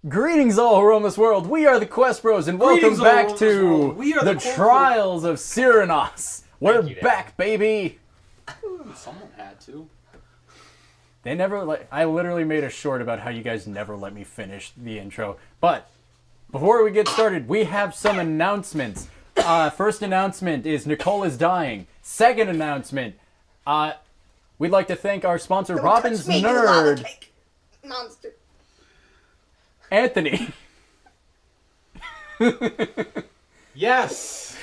Greetings all who roam this world. We are the Quest Bros, and welcome back to the Trials of Sirenas. We're back, baby. Someone had to. They never I literally made a short about how you guys never let me finish the intro. But before we get started, we have some announcements. First announcement is Nicole is dying. Second announcement, we'd like to thank our sponsor, Robin's Nerd. Monster. Anthony. Yes.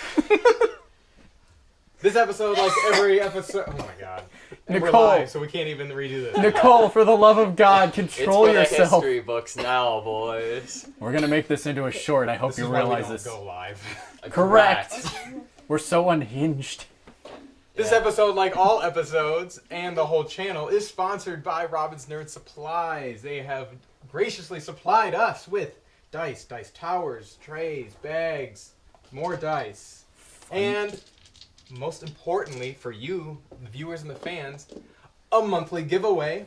This episode, like every episode. Oh my god. And Nicole, we're live, so we can't even redo this. Nicole, for the love of God, control it's for yourself. The history books now, boys. We're gonna make this into a short. I hope This you is why we realize don't this. Go live. Correct. We're so unhinged. This episode, like all episodes and the whole channel, is sponsored by Robin's Nerd Supplies. They have graciously supplied us with dice towers, trays, bags, more dice, and most importantly for you, the viewers and the fans, a monthly giveaway.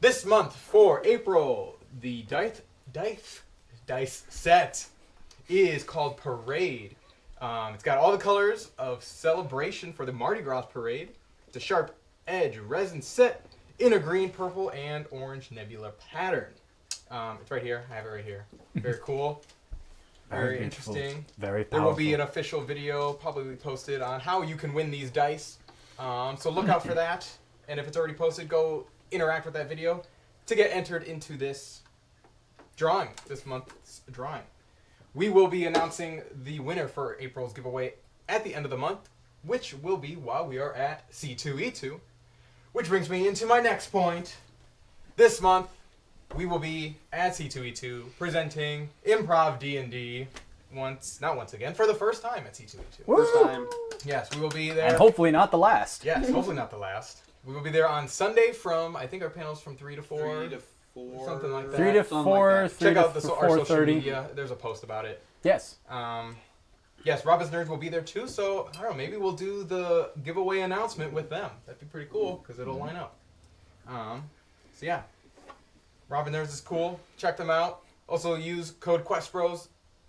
This month for April, the dice set is called Parade. It's got all the colors of celebration for the Mardi Gras parade. It's a sharp edge resin set in a green, purple, and orange nebula pattern. It's right here. I have it right here. Very cool. Very interesting. Very powerful. There will be an official video probably posted on how you can win these dice. So look out for that. And if it's already posted, go interact with that video to get entered into this drawing, this month's drawing. We will be announcing the winner for April's giveaway at the end of the month, which will be while we are at C2E2. Which brings me into my next point. This month, we will be at C2E2 presenting Improv D&D not once again, for the first time at C2E2. Woo! First time. Yes, we will be there. And hopefully not the last. Yes, hopefully not the last. We will be there on Sunday from, I think our panel's from 3 to 4. 3 to 4. Something like that. 3 to 4, 3 Check to out our social 4:30. media. There's a post about it. Yes. Yes, Robin's Nerds will be there too, so I don't know, maybe we'll do the giveaway announcement with them. That'd be pretty cool, because it'll line up. So yeah, Robin Nerds is cool. Check them out. Also use code QuestBros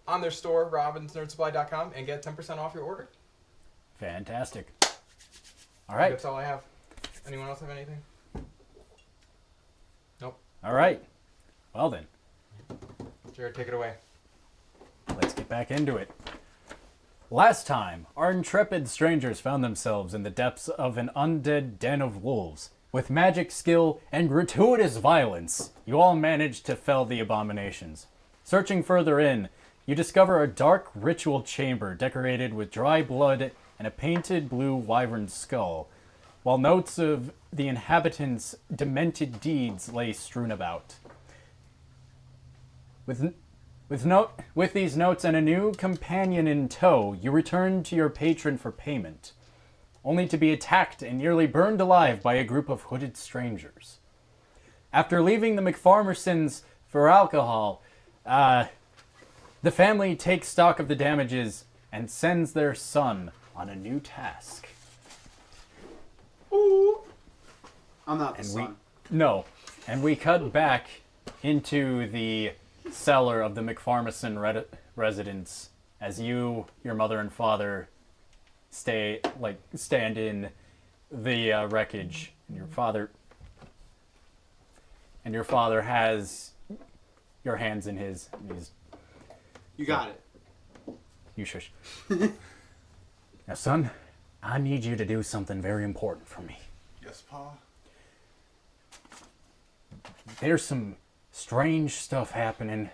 on their store, robinsnerdsupply.com, and get 10% off your order. Fantastic. All right. That's all I have. Anyone else have anything? Nope. All right. Well then, Jared, take it away. let's get back into it. Last time, our intrepid strangers found themselves in the depths of an undead den of wolves. With magic skill and gratuitous violence, you all managed to fell the abominations. Searching further in, you discover a dark ritual chamber decorated with dry blood and a painted blue wyvern skull, while notes of the inhabitants' demented deeds lay strewn about. With these notes and a new companion in tow, you return to your patron for payment, only to be attacked and nearly burned alive by a group of hooded strangers. After leaving the McFarmersons for alcohol, the family takes stock of the damages and sends their son on a new task. Ooh. I'm not the son. And we cut back into the cellar of the McFarmerson residence as you, your mother and father, stand in the wreckage, and your father has your hands in his. And he's, You got it. you shush. Now, son, I need you to do something very important for me. Yes, Pa. There's some strange stuff happening,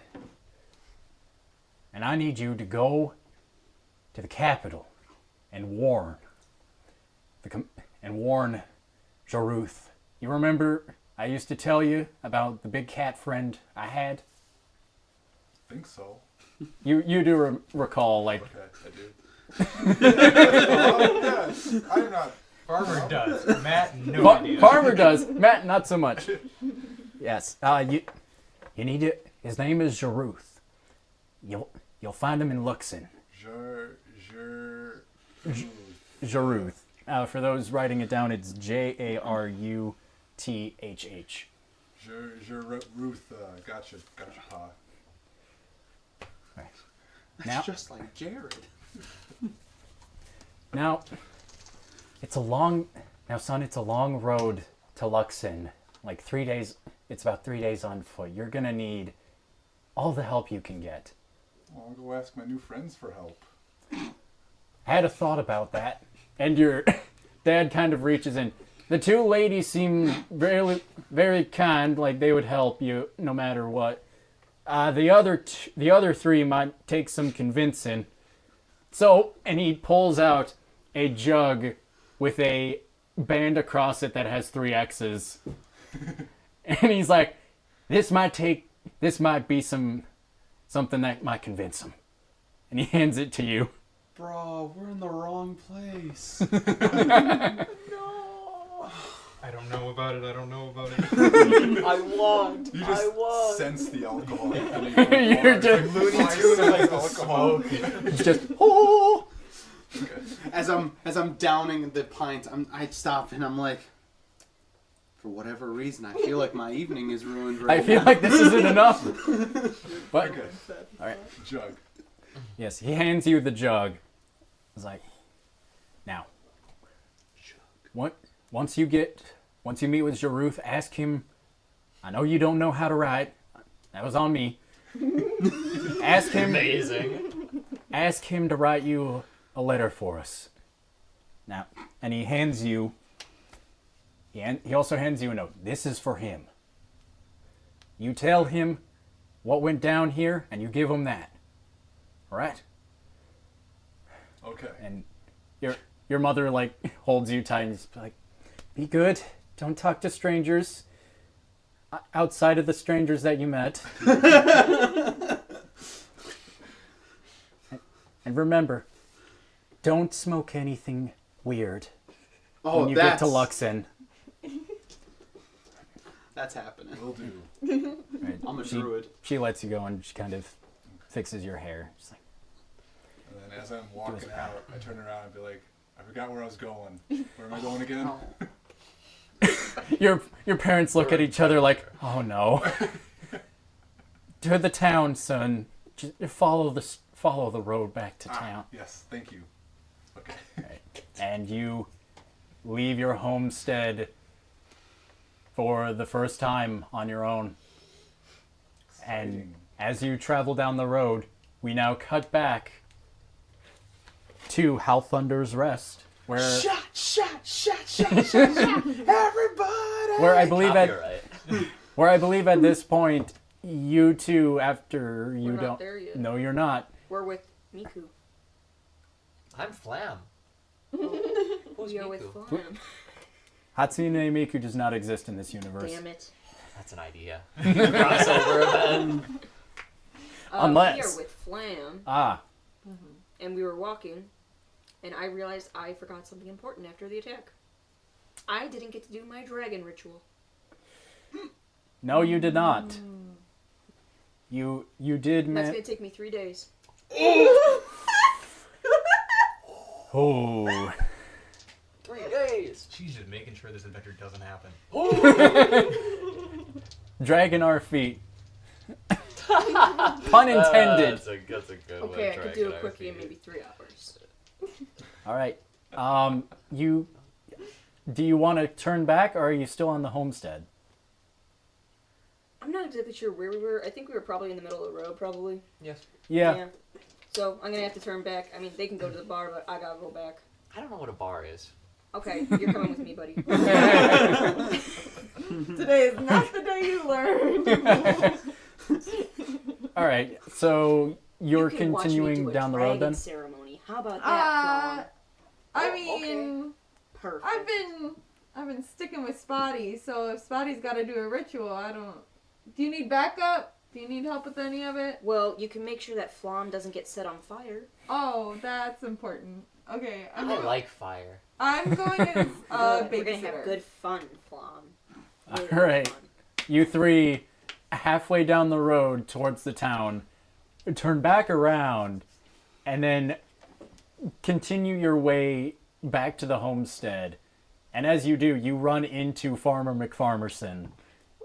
and I need you to go to the capital and warn Jarod. You remember I used to tell you about the big cat friend I had? I think so. You do recall, like... Okay, I do. Oh, yes. I'm not... Farmer does. Matt, no idea. Farmer does. Matt, not so much. Yes. You need to... His name is Jarod. You'll find him in Luxon. Jarod. For those writing it down, it's Jaruthh. Ruth, gotcha, Pa. That's just like Jarod. Now, son, it's a long road to Luxon. Like 3 days, it's about 3 days on foot. You're gonna need all the help you can get. Well, I'll go ask my new friends for help. Had a thought about that. And your dad kind of reaches in. The two ladies seem very, very kind, like they would help you no matter what. The other three might take some convincing. So, and he pulls out a jug with a band across it that has 3 X's. And he's like, this might be something that might convince him. And he hands it to you. Bro, we're in the wrong place. I don't know about it. I want. You just I want. sense the alcohol. You're just Looney Tunes like the smoke. It's just, oh! As I'm downing the pint, I stop and I'm like, for whatever reason, I feel like my evening is ruined right I feel now. like this isn't enough. But, Okay. all right. Jug. Yes, he hands you the jug. He's like, now, once you meet with Jarod, ask him, I know you don't know how to write. That was on me. Ask him to write you a letter for us. Now, and he hands you, he also hands you a note. This is for him. You tell him what went down here, and you give him that. All right? Okay. And your mother like holds you tight and is like, be good. Don't talk to strangers outside of the strangers that you met. And remember, don't smoke anything weird Oh, when you get to Luxon. That's happening. Will do. Right? I'm a druid. She lets you go and she kind of fixes your hair. She's like, And then as I'm walking out, I turn around and be like, I forgot where I was going. Where am I going again? Oh. your parents look at each other like, oh no. To the town, son. Just follow the road back to town. Yes, thank you. Okay. Right. And you leave your homestead for the first time on your own. And as you travel down the road, we now cut back to How Thunders Rest, where Everybody! where I believe Copyright. where I believe at this point you two, after you We're not don't there yet. no you're not. We're with Miku. I'm Flam. Who's We are with Miku? Flam. Hatsune Miku does not exist in this universe. Damn it. That's an idea. Crossover event. Unless- We are with Flam, Ah, and we were walking, and I realized I forgot something important after the attack. I didn't get to do my dragon ritual. no you did not. You did And that's man. gonna take me 3 days. Oh. 3 days. She's just making sure this adventure doesn't happen. Dragging our feet. Pun intended. That's a good one. Okay, I could do a Dragon quickie in RP. maybe 3 hours. All right. Do you want to turn back, or are you still on the homestead? I'm not exactly sure where we were. I think we were probably in the middle of the road, probably. Yes. Yeah. So I'm gonna have to turn back. I mean, they can go to the bar, but I gotta go back. I don't know what a bar is. Okay, you're coming with me, buddy. Today is not the day you learn. All right. So you're You can watch me continuing do a down the road dragon then? ceremony. How about that, I Oh, mean, Perfect. I've been sticking with Spotty, so if Spotty's got to do a ritual, I don't. Do you need backup? Do you need help with any of it? Well, you can make sure that Flam doesn't get set on fire. Oh, that's important. Okay, I like fire. I'm going as We're gonna have babysitter. good fun, Flam. All Really right. fun. You three, halfway down the road towards the town, turn back around, and then continue your way back to the homestead. And as you do, you run into Farmer McFarmerson.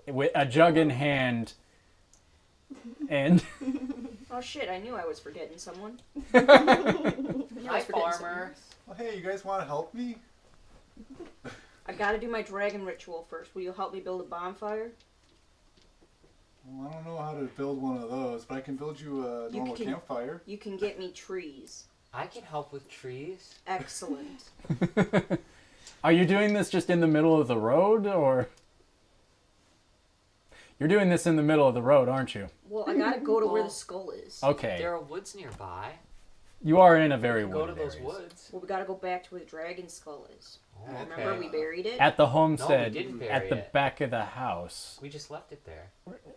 with a jug in hand, and Oh shit! I knew I was forgetting someone. Hi, farmer. Well, hey, you guys want to help me? I gotta do my dragon ritual first. Will you help me build a bonfire? Well, I don't know how to build one of those, but I can build you a You normal can- campfire. You can get me trees. I can help with trees. Excellent. are you doing this just in the middle of the road, or you're doing this in the middle of the road, aren't you? Well, I gotta go to where Well, the skull is. Okay, There are woods nearby. you are in a very Go to wooded those areas. woods. Well, we gotta go back to where the dragon skull is. Oh, Remember okay. we buried it? At the homestead, didn't bury at the it. back of the house, We just left it there.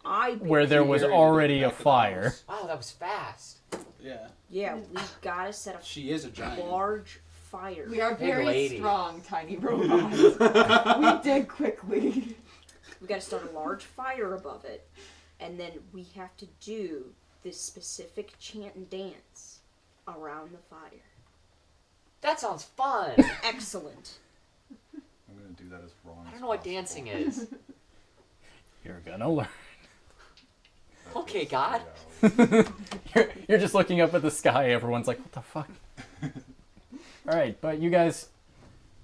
I buried where there it. was Buried it already a back of the fire. house. Wow, that was fast. Yeah. Yeah, we gotta set a She is a giant. large fire. We are Big very lady. strong, tiny robots. We dig quickly. We gotta start a large fire above it, and then we have to do this specific chant and dance around the fire. That sounds fun. Excellent. I'm gonna do that as wrong. I as don't know what possible. dancing is. You're gonna learn. That Okay, goes God. 3 hours. You're just looking up at the sky. Everyone's like, what the fuck? All right, but you guys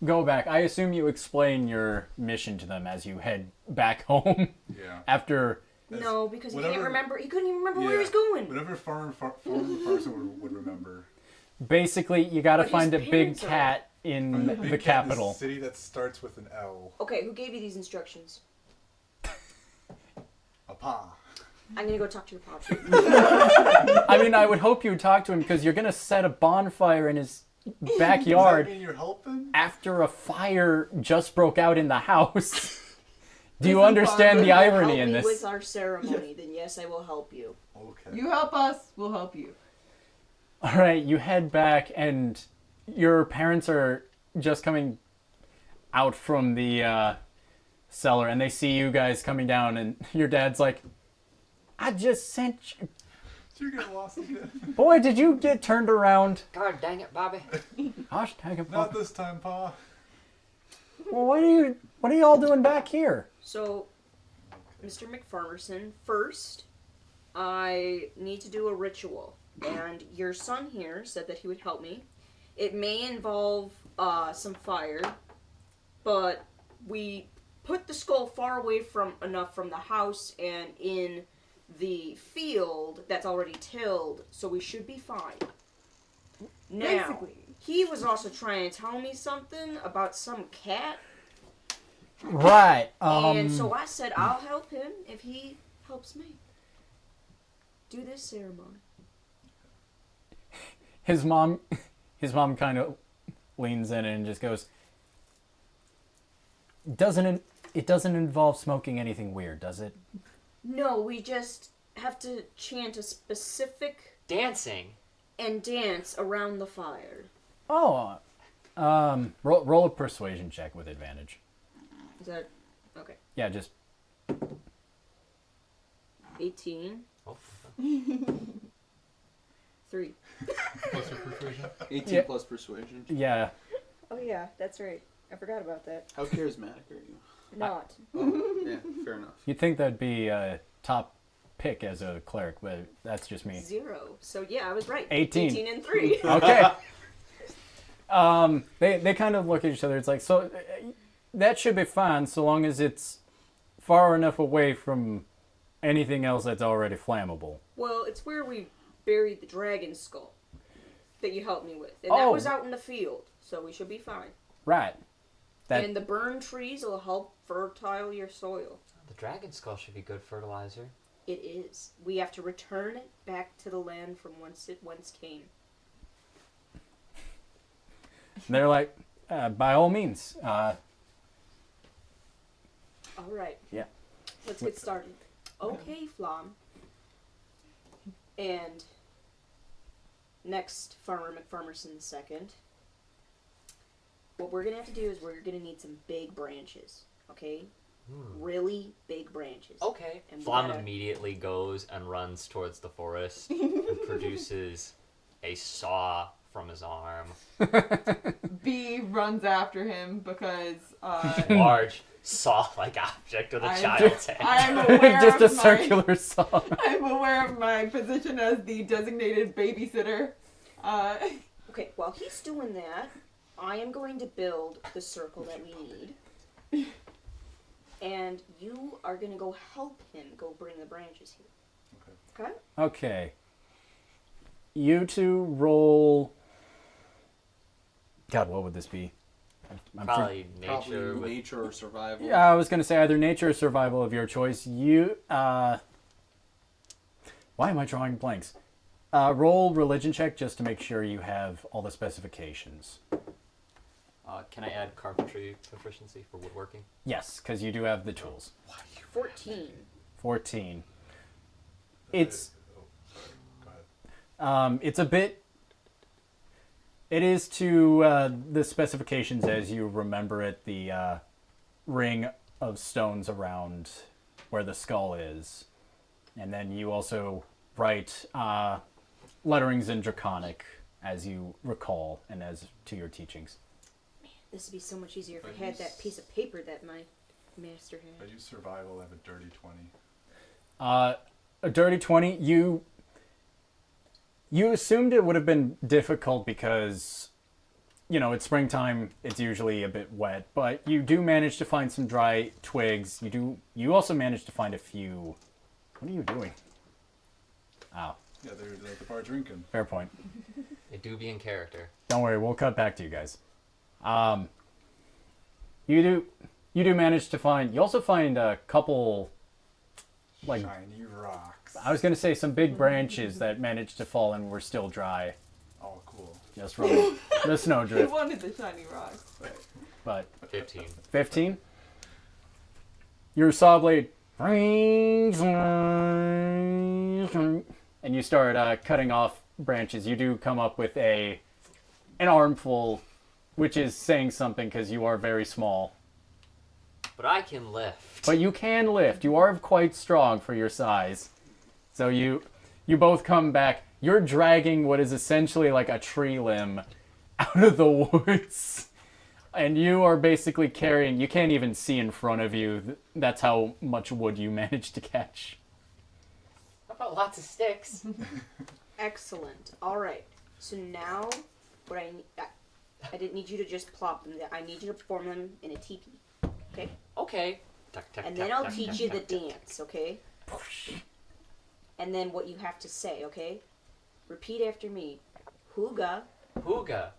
go back. I assume you explain your mission to them as you head back home Yeah. after. No, because he whatever- can't remember. He couldn't even remember where he Yeah. was going. Whatever farmer person would remember. Basically, you gotta But his find a big parents are- cat Find in a big the cat in a capital. city that starts with an L. Okay, who gave you these instructions? A pa. I'm gonna go talk to your pop. I mean, I would hope you would talk to him because you're gonna set a bonfire in his Does backyard that mean you're helping? after a fire just broke out in the house. Do you Listen, understand the Father, irony help in me this? with our ceremony, then yes, I will help you. Okay. You help us, we'll help you. All right, you head back, and your parents are just coming out from the cellar, and they see you guys coming down, and your dad's like, "I just sent you, You're getting lost again. boy. Did you get turned around?" God dang it, Bobby. Gosh, dang it, Not Pop. this time, pa. Well, what are you all doing back here? So, Mr. McPhermerson, first, I need to do a ritual. And your son here said that he would help me. It may involve some fire, but we put the skull far away from the house and in the field that's already tilled, so we should be fine. Now, Basically. he was also trying to tell me something about some cat. Right. And so I said, I'll help him if he helps me do this ceremony. his mom kind of leans in and just goes, it doesn't involve smoking anything weird, does it? No, we just have to chant a specific Dancing. and dance around the fire. Oh, roll a persuasion check with advantage. Is that okay? Yeah, just 18, Oh, 3. Plus your persuasion. 18 Yeah. plus persuasion. yeah. Oh yeah, that's right. I forgot about that. How charismatic are you? Not. Oh, yeah, fair enough. You'd think that'd be a top pick as a cleric, but that's just me. 0. So yeah, I was right. 18. 18 and 3. Okay. They kind of look at each other. It's like, so that should be fine so long as it's far enough away from anything else that's already flammable. Well, it's where we buried the dragon skull that you helped me with. And Oh. that was out in the field, so we should be fine. Right. That And the burned trees will help fertile your soil. the dragon skull should be good fertilizer. It is. We have to return it back to the land from whence it once came. they're like, by all means. All right. Yeah. Let's get started. Okay, Flom. And next, Farmer McPhermerson second. What we're gonna have to do is we're gonna need some big branches. Okay? Really big branches. Okay. And we Flom gotta- immediately goes and runs towards the forest and produces a saw from his arm. B runs after him because Large. saw-like object with a I'm child's hand. I'm aware Just a of my, circular saw. I'm aware of my position as the designated babysitter. Okay, while he's doing that, I am going to build the circle that we need. And you are going to go help him go bring the branches here. Okay? Okay. You two roll. God, what would this be? Probably nature. Probably with nature or survival. Yeah, I was gonna say either nature or survival of your choice. You. Why am I drawing blanks? Roll religion check just to make sure you have all the specifications. Can I add carpentry proficiency for woodworking? Yes, because you do have the tools. 14. 14. It's Go ahead. it's a bit. It is to the specifications as you remember it. The ring of stones around where the skull is, and then you also write letterings in Draconic as you recall and as to your teachings. This would be so much easier if But I had he's- that piece of paper that my master If I had. use survival, I have a dirty 20. A dirty 20, you assumed it would have been difficult because, you know, it's springtime, it's usually a bit wet, but you do manage to find some dry twigs. You also manage to find a few. What are you doing? Oh, Yeah, they're at the bar drinking. fair point. They do be in character. Don't worry, we'll cut back to you guys. You do manage to find. You also find a couple. Like, Shiny rocks. I was gonna say some big branches that managed to fall and were still dry, Oh, cool. just from the I snowdrift. wanted the shiny rocks, but But 15. 15. Your saw blade and you start cutting off branches. You do come up with an armful, which is saying something because you are very small. But I can lift. But you can lift. You are quite strong for your size. So you both come back. You're dragging what is essentially like a tree limb out of the woods. And you are basically carrying, you can't even see in front of you. That's how much wood you managed to catch. How about lots of sticks? Excellent. All right. So now, what I didn't need you to just plop them there. I need you to form them in a teepee. Okay? Okay. Tuck, tuck, And tuck, then I'll tuck, teach tuck, you the tuck, tuck. dance, okay? And then what you have to say, okay? Repeat after me. Hooga Hooga.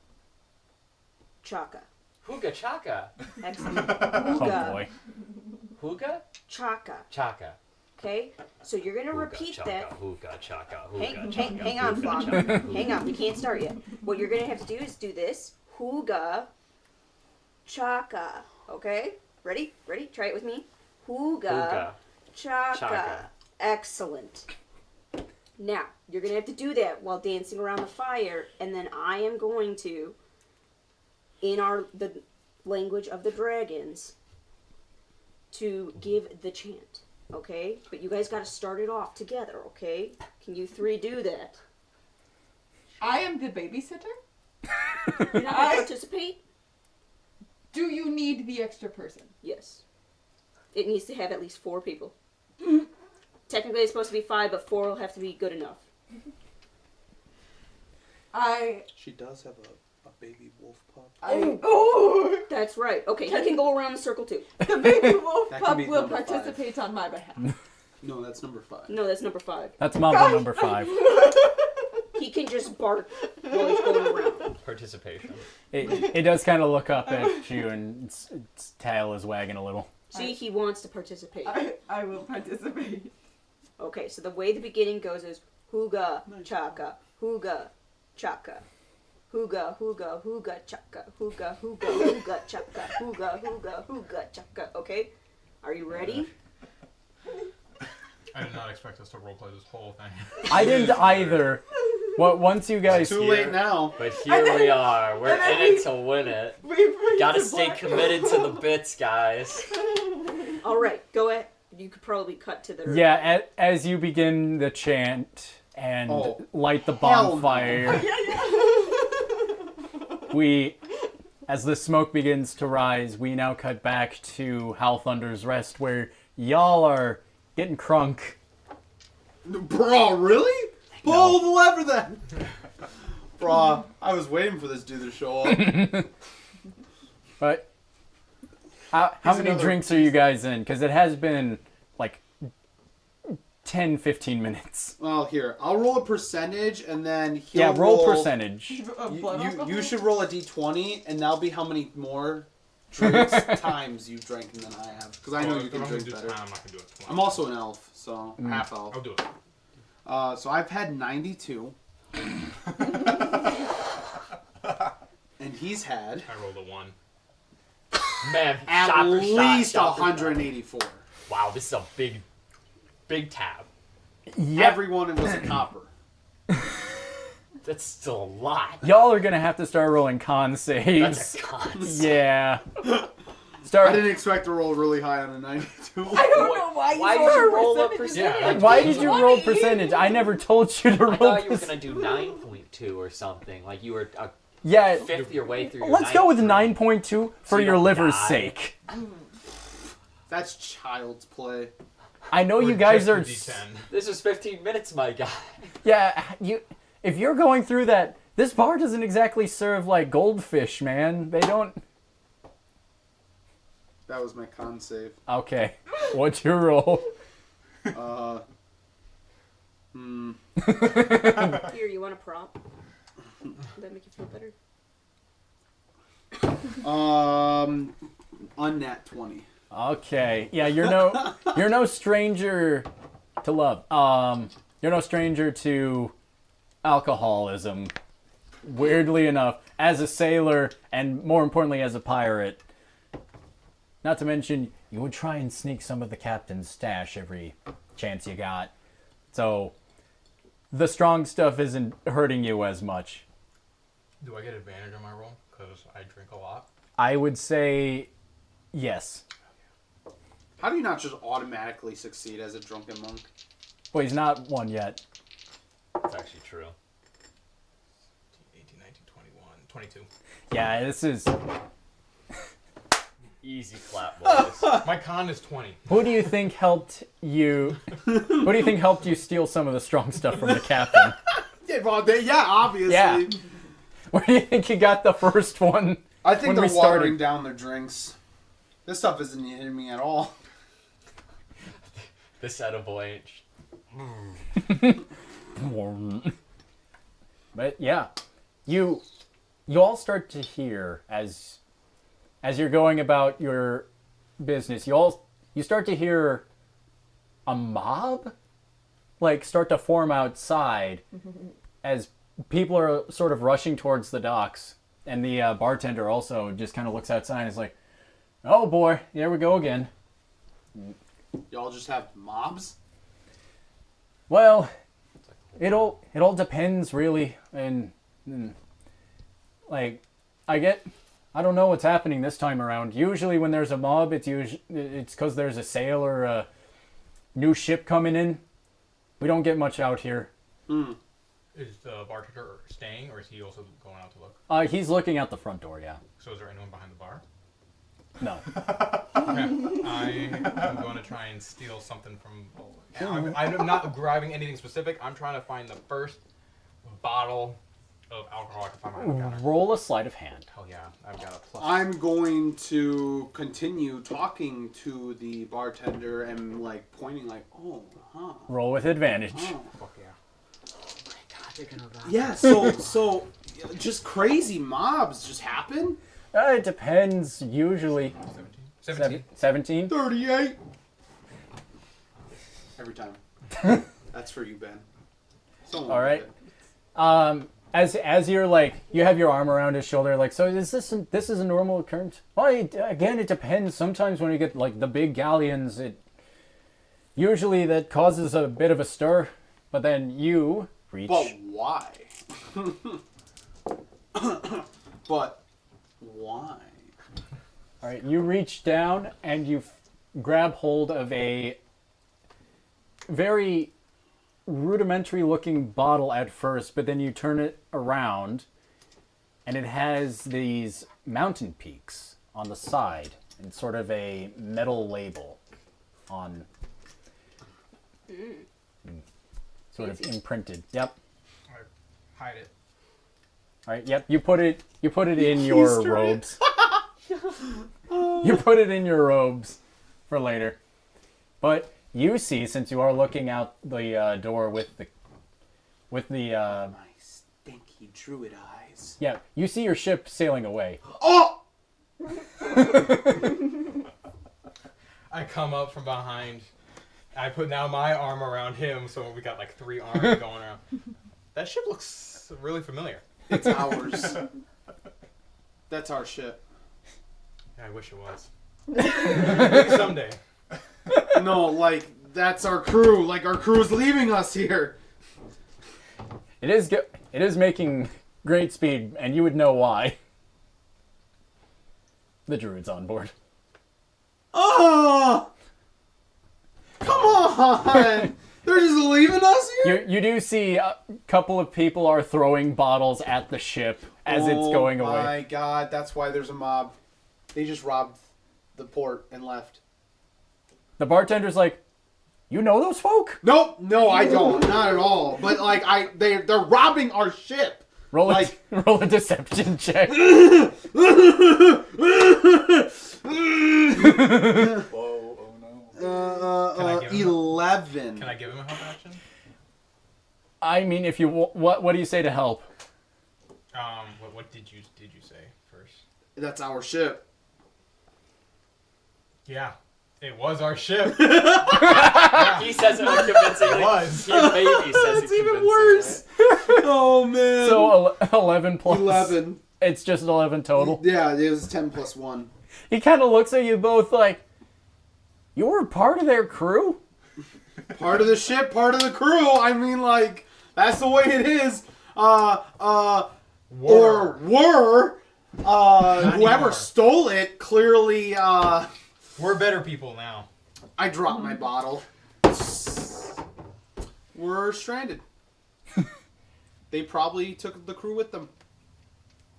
chaka. Hooga chaka. Excellent. Oh Hooga boy. Hooga chaka. chaka. Okay? So you're gonna Hooga repeat chaka, that. Hooga chaka. Hooga Hang, chaka. hang on, hooga Flock. chaka, Hang on, we can't start yet. What you're gonna have to do is do this. Hooga chaka. Okay? Ready? Ready? Try it with me. Hooga Hooga. chaka. Chaka. Excellent. Now, you're gonna have to do that while dancing around the fire, and then I am going to, in the language of the dragons, to give the chant. Okay? But you guys gotta start it off together, okay? Can you three do that? I am the babysitter. You're not gonna participate? Do you need the extra person? Yes. It needs to have at least 4 people. Technically it's supposed to be 5, but 4 will have to be good enough. She does have a baby wolf pup. Oh, That's right. Okay, he can go around the circle too. the baby wolf That can pup be will number 5. participate on my behalf. No, that's number 5. No, that's number 5. That's Mambo number 5. He can just bark while he's going around. Participation. It does kind of look up at you and its tail is wagging a little. See, he wants to participate. I will participate. Okay, so the way the beginning goes is hooga chaka, hooga chaka. Hooga, hooga, hooga chaka, hooga, hooga, hooga chaka, hooga, hooga, hooga chaka. Okay? Are you ready? I did not expect us to roleplay this whole thing. I didn't either. Once you guys Too late now. But here we are. We're and then in it to win it. We bring Gotta the stay black- committed to the bits, guys. Alright, go ahead. You could probably cut to the... Yeah, as you begin the chant and Oh, light the hell no. bonfire, we as the smoke begins to rise, we now cut back to Hal Thunder's Rest, where y'all are getting crunk. Bro, really? Pull the lever then. Bro, I was waiting for this dude to show up. But how Here's many another drinks are you guys in? Because it has been like 10, 15 minutes. Well, here, I'll roll a percentage, and then he'll Yeah, roll percentage. You should roll a d20, and that'll be how many more drinks times you've drank than I have. Because I know you can drink better. I'm not gonna do it. 20. I'm also an elf, so half elf. I'll do it. So I've had 92. And he's had I rolled a 1. Man, at shot for least shot, shot for shot. 184. Wow, this is a big tab. Everyone was a copper. That's still a lot. Y'all are gonna have to start rolling con saves. That's a con. Yeah. I Start. didn't expect to roll really high on a 92. I don't know why you Why did rolled you roll a percentage. percentage? Yeah. Why did you roll 20? percentage? I never told you to I roll thought you were percentage. gonna do 9.2 or something. Like you were a Yeah. fifth your way through. Your Let's go with 9.3. 9.2 for So you your don't liver's die. sake. That's child's play. I know Or you guys just are. the D10. This is 15 minutes, my guy. Yeah, you. If you're going through that, this bar doesn't exactly serve like goldfish, man. They don't. That was my con save. Okay, what's your roll? Here, you want a prop? Would that make you feel better? Unnat 20. Okay, yeah, you're no stranger to love. You're no stranger to alcoholism. Weirdly enough, as a sailor and more importantly as a pirate. Not to mention, you would try and sneak some of the captain's stash every chance you got. So, the strong stuff isn't hurting you as much. Do I get advantage on my roll? Because I drink a lot. I would say yes. How do you not just automatically succeed as a drunken monk? Well, he's not one yet. That's actually true. 18, 19, 21, 22. Yeah, this is... Easy clap, boys. My con is 20. Who do you think helped you... Who do you think helped you steal some of the strong stuff from the captain? Yeah, well, obviously. Yeah. Where do you think you got the first one? I think when they're we started? watering down their drinks. This stuff isn't hitting me at all. This had a voyage. But yeah, you all start to hear as you're going about your business. You start to hear a mob like start to form outside as people are sort of rushing towards the docks, and the bartender also just kind of looks outside and is like, "Oh boy, there we go again." Y'all just have mobs? Well, it all depends really, and like I don't know what's happening this time around. Usually when there's a mob, it's because there's a sale or a new ship coming in. We don't get much out here. Is the bartender staying, or is he also going out to look? He's looking out the front door. Yeah. So is there anyone behind the bar? No. Okay. I am going to try and steal something from... I'm not grabbing anything specific. I'm trying to find the first bottle of alcohol I can find behind the counter. Roll a sleight of hand. Hell yeah. I've got a plus. I'm going to continue talking to the bartender and like pointing like, oh, huh. Roll with advantage. Oh. Fuck yeah. God, they're gonna rob. Yeah, so just crazy mobs just happen? It depends. Usually. 17. 17. 38. Every time. That's for you, Ben. Someone All right. did it. As you're like, you have your arm around his shoulder, like, so is this is a normal occurrence? Well, again, it depends. Sometimes when you get like the big galleons, usually that causes a bit of a stir, but then you reach. But why? But why? All right, you reach down and you grab hold of a very rudimentary looking bottle at first, but then you turn it around and it has these mountain peaks on the side and sort of a metal label on sort of imprinted. Yep. Hide it. All right. Yep. You put it in your robes. You put it in your robes for later. But you see, since you are looking out the door with the My stinky druid eyes. yeah, you see your ship sailing away. Oh! I come up from behind. I put now my arm around him, so we got like 3 arms going around. That ship looks really familiar. It's ours. That's our ship. Yeah, I wish it was. Maybe someday. No, like, that's our crew. Like, our crew is leaving us here. It is making great speed, and you would know why. The druid's on board. Oh! Come on! They're just leaving us here? You do see a couple of people are throwing bottles at the ship as it's going Oh away. my god, that's why there's a mob. They just robbed the port and left. The bartender's like, "You know those folk?" Nope, no, I don't. Not at all. But like, they're robbing our ship. Roll Like- roll a deception check. Whoa, oh no. Can I give him 11. Can I give him a help action? I mean, if you what do you say to help? What did you say first? That's our ship. Yeah, it was our ship. He says it unconvincingly. It was. He maybe says That's it even convincingly. worse. Oh man. So 11 plus 11. It's just 11 total. Yeah, it was 10 plus 1. He kind of looks at you both like, "You were part of their crew?" Part of the ship, part of the crew. I mean, like, that's the way it is. Or were. Whoever anymore. stole it clearly, We're better people now. I dropped my bottle. We're stranded. They probably took the crew with them.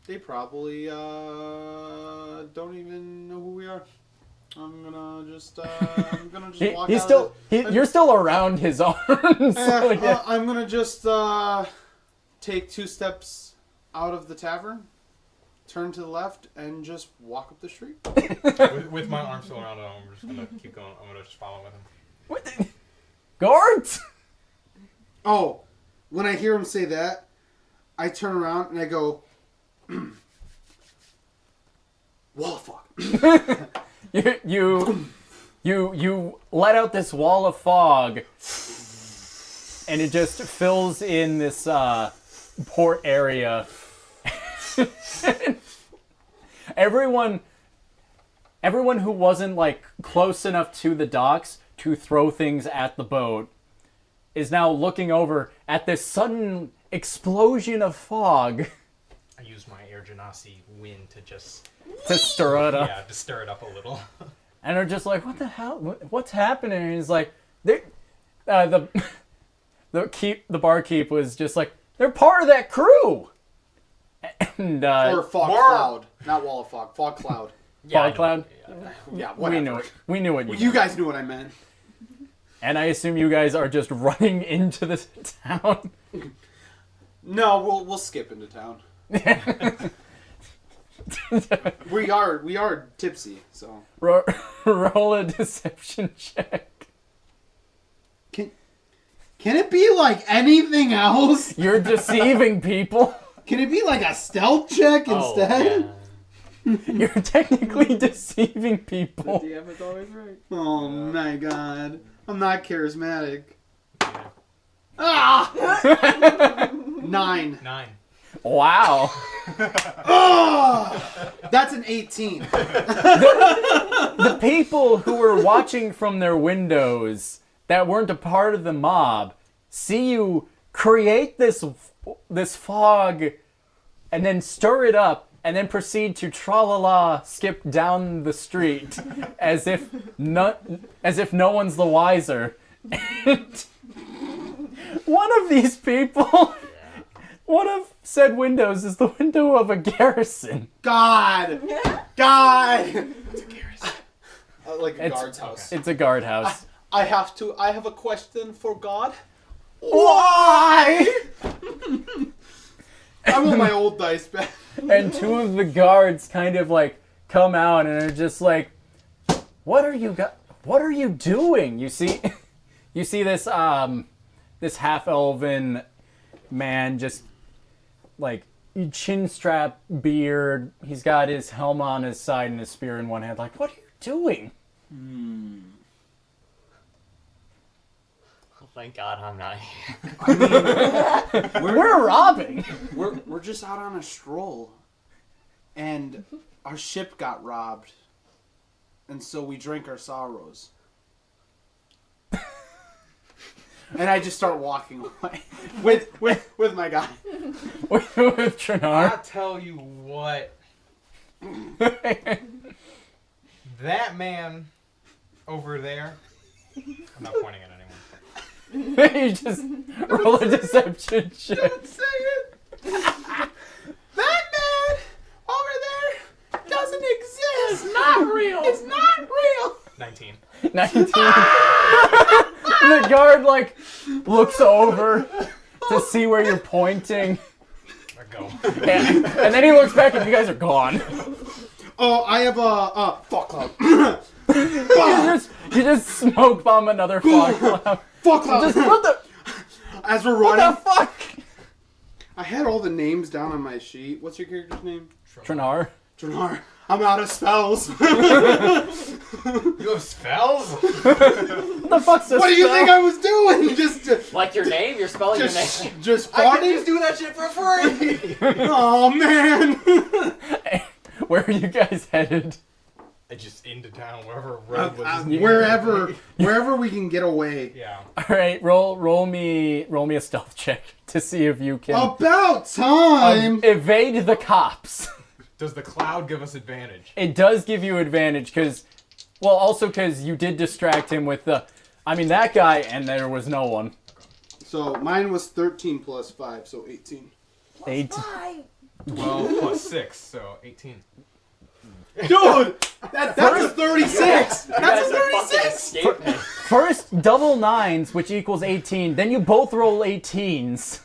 They probably don't even know who we are. I'm gonna just walk He's out still of the, you're still around his arms. Like, yeah. I'm gonna just take 2 steps out of the tavern, turn to the left, and just walk up the street. With my arm still around him, I'm just gonna keep going. I'm gonna just follow with him. What the- Guards! Oh, when I hear him say that, I turn around and I go, "Wall fuck." You let out this wall of fog, and it just fills in this port area. Everyone who wasn't like close enough to the docks to throw things at the boat is now looking over at this sudden explosion of fog I use my Air Genasi wind to just to stir it up. to stir it up a little. And they're just like, "What the hell? What's happening?" And he's like, the barkeep was just like, "They're part of that crew." And Or fog cloud, not wall of fog. Fog cloud. fog cloud. Yeah, whatever. We knew it. We knew what You guys knew what I meant. And I assume you guys are just running into this town. No, we'll skip into town. We are tipsy, so. Roll a deception check. Can it be like anything else? You're deceiving people. Can it be like a stealth check instead? Yeah. You're technically deceiving people. DM is always right. Oh my god. I'm not charismatic. Ah! 9. 9. Wow. Oh! That's an 18. The people who were watching from their windows that weren't a part of the mob see you create this fog and then stir it up and then proceed to tra-la-la skip down the street as if no one's the wiser. And one of these people one of said windows is the window of a garrison. God! It's a garrison. Like a It's- guard's house. It's a guardhouse. I have a question for God. Why? I want my old dice back. And two of the guards kind of like come out and are just like, what are you doing? You see this this half-elven man, just like chin strap, beard. He's got his helmet on his side and his spear in one hand. Like, what are you doing? Oh, thank God I'm not here. We're robbing. We're just out on a stroll, and our ship got robbed, and so we drank our sorrows. And I just start walking away with my guy. with I'll Trinar. tell you what. That man over there. I'm not pointing at anyone. You just roll a deception check. Don't say it. That man over there doesn't exist. It's not real. It's not real. 19. 19. The guard like looks over to see where you're pointing, I go. and then he looks back and you guys are gone. Oh, I have a fuck club. You just smoke bomb another fog cloud. Fuck club. Just what the As we're what running, the fuck? I had all the names down on my sheet. What's your character's name? Trinar. Dranar. I'm out of spells. You have spells? What the fuck's this? What do you think I was doing? Just Like your name? You're spelling your name. just I can farting? just do that shit for free! Oh man. Where are you guys headed? Just into town, wherever road was. Wherever we can get away. Yeah. All right, roll me a stealth check to see if you can About time. evade the cops. Does the cloud give us advantage? It does give you advantage because you did distract him with that guy, and there was no one. So mine was 13 plus 5, so 18. 8. 12 plus 6, so 18. Dude, that's a 36. You That's guys a are fucking 36. escaping. First, double 9s, which equals 18. Then you both roll 18s.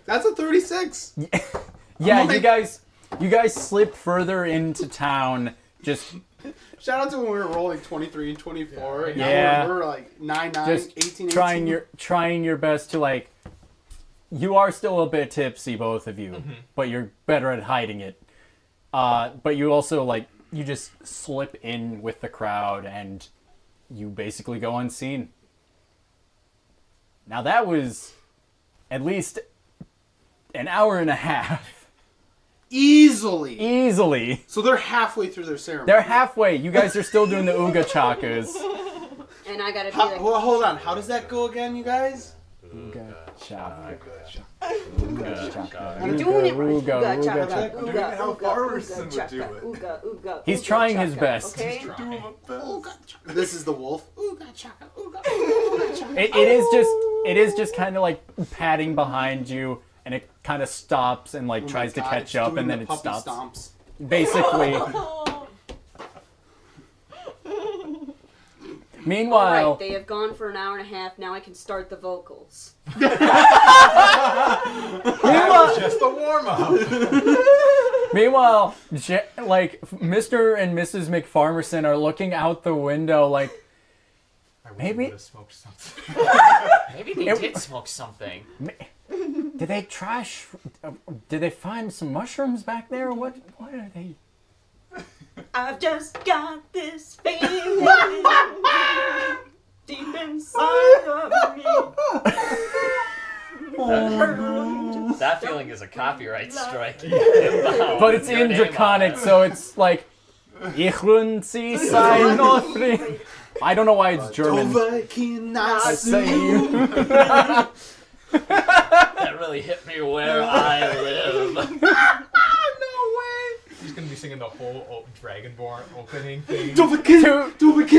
That's a 36. Yeah, Oh my- you guys slip further into town. Just Shout out to when we were rolling 23 and 24. And Yeah. now we're like 9, 9, just 18, trying your best to like. You are still a bit tipsy, both of you, but you're better at hiding it. But you also you just slip in with the crowd and you basically go unseen. Now that was at least an hour and a half. Easily. So they're halfway through their ceremony. They're halfway. You guys are still doing the Ooga Chakas. And I gotta be How, like, well, hold on. How does that go again, you guys? Ooga Chaka. I'm doing it right. Ooga, Ooga, ooga, chaka, chaka. I'm doing it how ooga, Farmerson would chaka, do it. ooga, ooga, He's ooga, trying his chaka, best. Okay? This is the wolf. It is just kind of like padding behind you, and it kind of stops and like Oh my tries to God, catch it's up, doing and then the it puppy stops. Stomps. Basically. Meanwhile, Alright, they have gone for an hour and a half. Now I can start the vocals. That was just the warm-up! meanwhile, Mr. and Mrs. McFarmerson are looking out the window like, I wish Maybe- we would have smoked something. Maybe they It- did smoke something. did they trash? Did they find some mushrooms back there? What are they? I've just got this feeling deep inside of me. That feeling is a copyright strike. But it's in Draconic, so it's like, Ich run sie sein Nordfried. I don't know why it's German. I say you. That really hit me where I live. He's gonna be singing the whole Dragonborn opening thing. Do begin. To-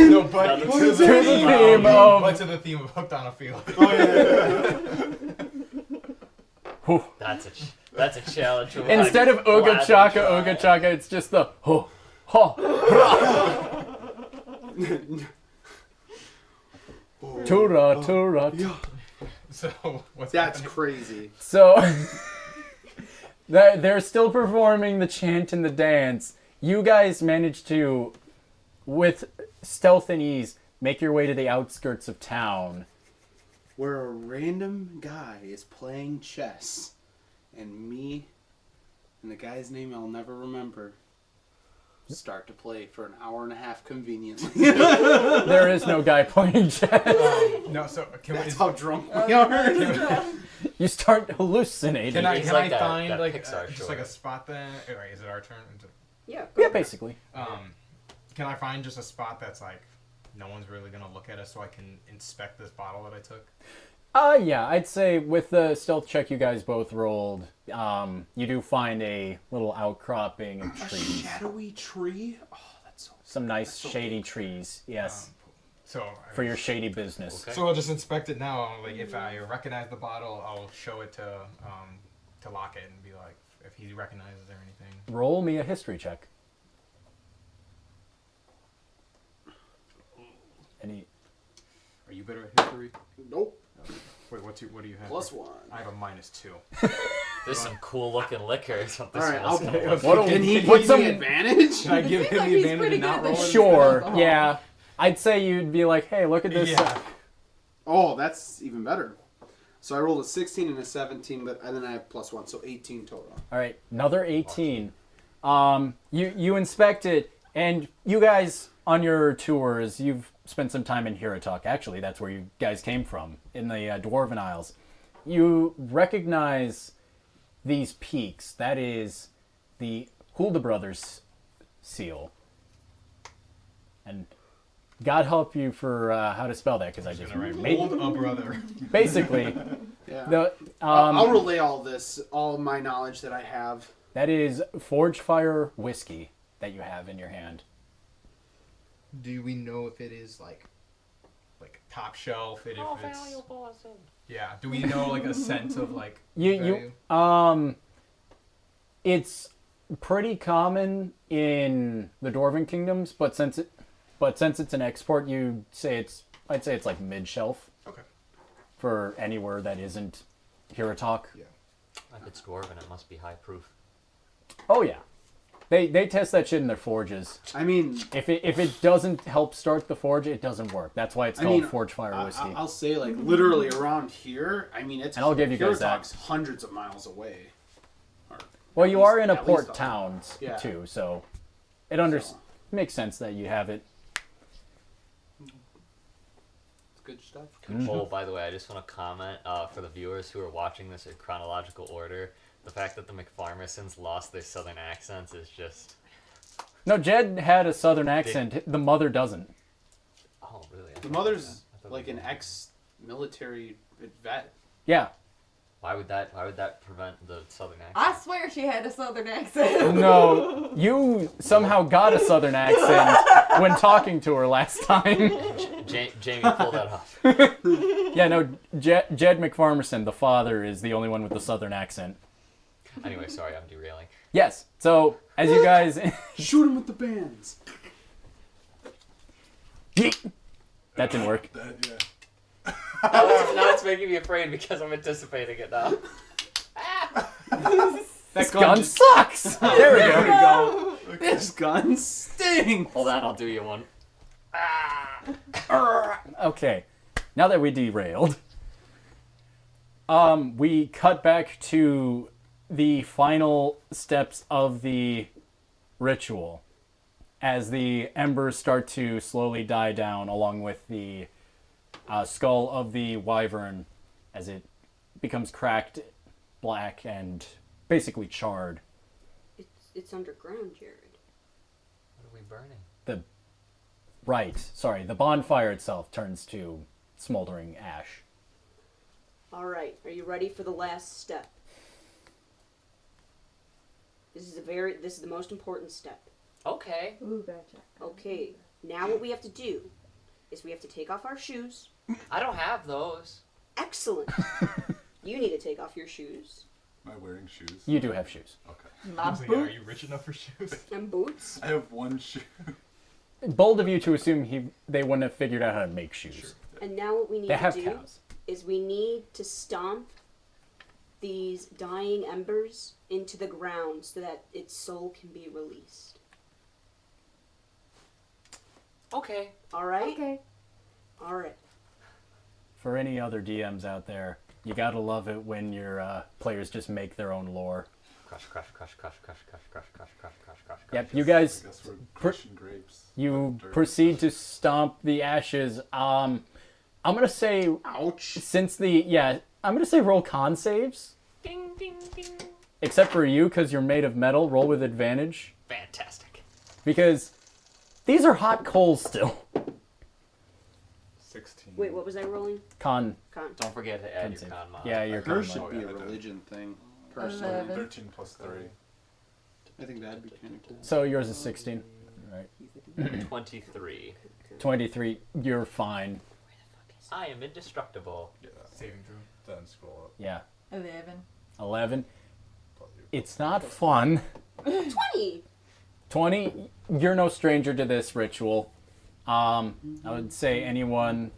No, but To to the the theme theme of- but to the theme of Hooked on a Feeling. Oh, yeah. Whew. That's a challenge. Instead of Ooga Chaka, it's just the ho, ho, tura, tura. So what's That's happening? crazy. So they're still performing the chant and the dance. You guys managed to, with stealth and ease, make your way to the outskirts of town. Where a random guy is playing chess, and me and the guy's name I'll never remember start to play for an hour and a half conveniently. There is no guy playing chess. No, so can we? That's how drunk we are. You start hallucinating. Can I He's like that- find that like Pixar just like a short. spot then? Right, is it our turn? Yeah. Yeah, basically. Can I find just a spot that's like no one's really gonna look at us, so I can inspect this bottle that I took? Yeah, I'd say with the stealth check you guys both rolled, you do find a little outcropping of A trees. shadowy tree? Oh, that's so... Some nice so shady trees, yes, So for your shady business. Okay. So I'll just inspect it now. Like if I recognize the bottle, I'll show it to Lockett and be like, if he recognizes or anything. Roll me a history check. Any? Are you better at history? Nope. Wait, what do you have? +1. I have a -2. There's some cool looking liquors. What this Alright, smells I'll... gonna look What like. a- Can he what's give some- me advantage? Should I give Seems him like the he's advantage pretty and not good at roll this. it? Sure, alcohol. yeah. I'd say you'd be like, hey, look at this. Yeah. Oh, that's even better. So I rolled a 16 and a 17, and then I have +1, so 18 total. All right, another 18. You inspect it, and you guys on your tours, you've spent some time in Hiratok. Actually, that's where you guys came from, in the Dwarven Isles. You recognize these peaks. That is the Hulda Brothers seal. And God help you for how to spell that, because I just made Hold a brother. basically Yeah. the I'll relay all my knowledge that I have. that is Forge Fire whiskey that you have in your hand. Do we know if it is like top shelf? If it's yeah. Do we know like a sense of like value? It's pretty common in the Dwarven kingdoms, but since it's an export, I'd say it's like mid shelf Okay. for anywhere that isn't Hiratok. Yeah. If it's dwarven, it must be high proof. Oh yeah, they test that shit in their forges. I mean, If it doesn't help start the forge, it doesn't work. That's why it's called Forge Fire whiskey. I'll say, like, literally around here, I mean, it's... And I'll give you guys that. Hirotok's hundreds of miles away. Or Well, at you least- are in a at port least town Yeah. too, so it So. makes sense that you have it. It's good stuff. Oh, by the way, I just want to comment for the viewers who are watching this in chronological order. The fact that the McPharmersons lost their southern accents is just... No, Jed had a southern accent. The mother doesn't. Oh, really? The mother's, I thought like, we an were- ex-military vet. Yeah. Why would that prevent the southern accent? I swear she had a southern accent. No, you somehow got a southern accent when talking to her last time. Jamie, pull that off. Yeah, no, Jed McPharmerson, the father, is the only one with the southern accent. Anyway, sorry, I'm derailing. Yes, so as you guys... Shoot him with the bands. That didn't work. That, yeah. Now it's making me afraid because I'm anticipating it now. This gun sucks! There we go. This gun stings. Hold on, I'll do you one. Okay, now that we derailed, we cut back to the final steps of the ritual as the embers start to slowly die down along with the skull of the wyvern as it becomes cracked, black, and basically charred. It's underground, Jared. What are we burning? The bonfire itself turns to smoldering ash. All right, are you ready for the last step? This is the most important step. Okay. Ooh, gotcha. Okay, now what we have to do is we have to take off our shoes. I don't have those. Excellent. You need to take off your shoes. Am I wearing shoes? You do have shoes. Okay. My Are boot. you rich enough for shoes? And boots. I have one shoe. Bold of you to assume they wouldn't have figured out how to make shoes. Sure. And now what we need They to have do cows. is we need to stomp these dying embers into the ground so that its soul can be released. Okay. All right? Okay. All right. For any other DMs out there, you gotta love it when your players just make their own lore. Crush, crush, crush, crush, crush, crush, crush, crush, crush, crush, crush. Yep, you I guys, guess we're crushing grapes. you Dirt. proceed to stomp the ashes. I'm gonna say, Ouch. I'm gonna say roll con saves. Ding, ding, ding. Except for you, because you're made of metal, roll with advantage. Fantastic. Because these are hot coals still. 16. Wait, what was I rolling? Con, Con. Don't forget to add your save. con mod. yeah, your con Hers mod. should Oh, be yeah, a I did. religion thing, personally. 11. 13 plus 3. I think that'd be kind of cool. So yours is 16. Right. 23. 23, you're fine. I am indestructible. Yeah. Saving throw. Then scroll up. Yeah. 11. 11. Plus your- It's not fun. 20! 20, you're no stranger to this ritual. I would say anyone.